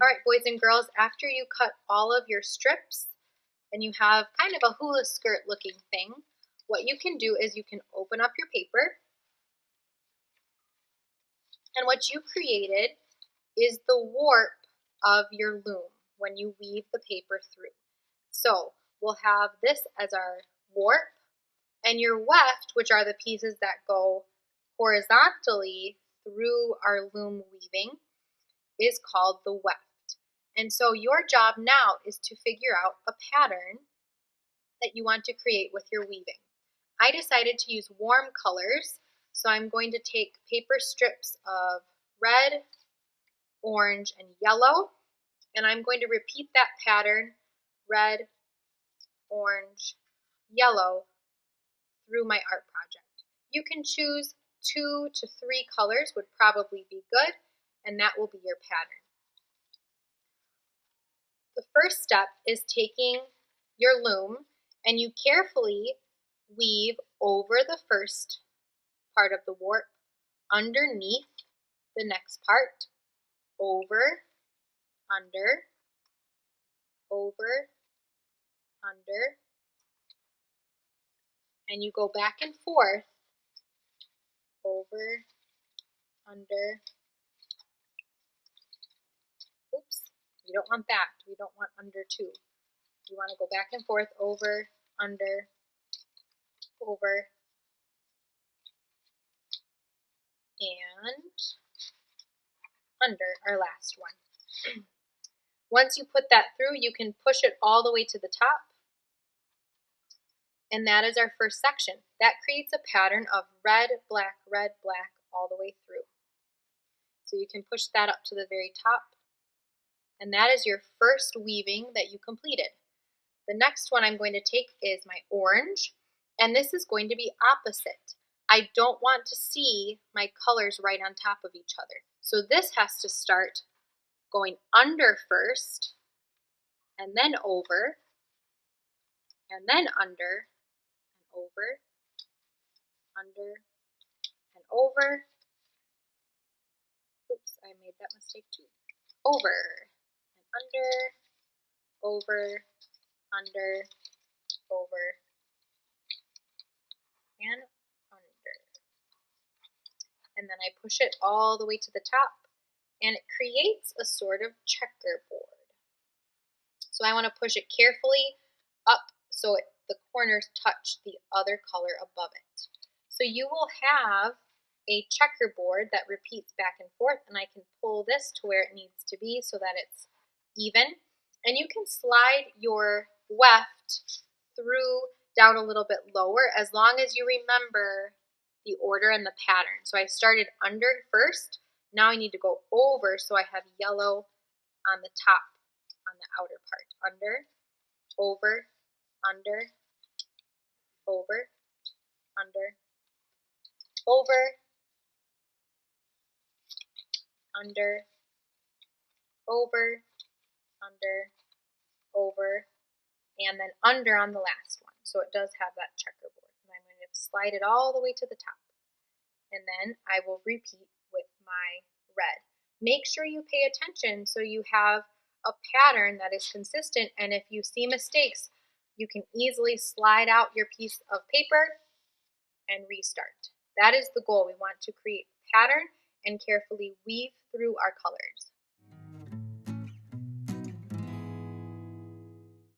All right, boys and girls, after you cut all of your strips and you have kind of a hula skirt looking thing, what you can do is you can open up your paper, and what you created is the warp of your loom when you weave the paper through. So we'll have this as our warp, and your weft, which are the pieces that go horizontally through our loom weaving, is called the weft. And so your job now is to figure out a pattern that you want to create with your weaving. I decided to use warm colors, so I'm going to take paper strips of red, orange, and yellow, and I'm going to repeat that pattern, red, orange, yellow, through my art project. You can choose 2 to 3 colors would probably be good, and that will be your pattern. The first step is taking your loom and you carefully weave over the first part of the warp, underneath the next part, over, under, over, under, and you go back and forth, over, under. Oops, we don't want that. We don't want under 2. You want to go back and forth, over, under, over, and under, our last one. Once you put that through, you can push it all the way to the top, and that is our first section. That creates a pattern of red, black, all the way through. So you can push that up to the very top, and that is your first weaving that you completed. The next one I'm going to take is my orange, and this is going to be opposite. I don't want to see my colors right on top of each other. So this has to start going under first, and then over, and then under, and over, under, and over. Oops, I made that mistake too. Over, and under, over, under, over, and under. And then I push it all the way to the top, and it creates a sort of checkerboard. So I want to push it carefully up so the corners touch the other color above it. So you will have a checkerboard that repeats back and forth, and I can pull this to where it needs to be so that it's even. And you can slide your weft through down a little bit lower as long as you remember the order and the pattern. So I started under first. Now I need to go over so I have yellow on the top, on the outer part. Under, over, under, over, under, over, under, over, under, over, and then under on the last one. So it does have that checkerboard. And I'm going to slide it all the way to the top. And then I will repeat with my red. Make sure you pay attention so you have a pattern that is consistent, and if you see mistakes, you can easily slide out your piece of paper and restart. That is the goal. We want to create a pattern and carefully weave through our colors.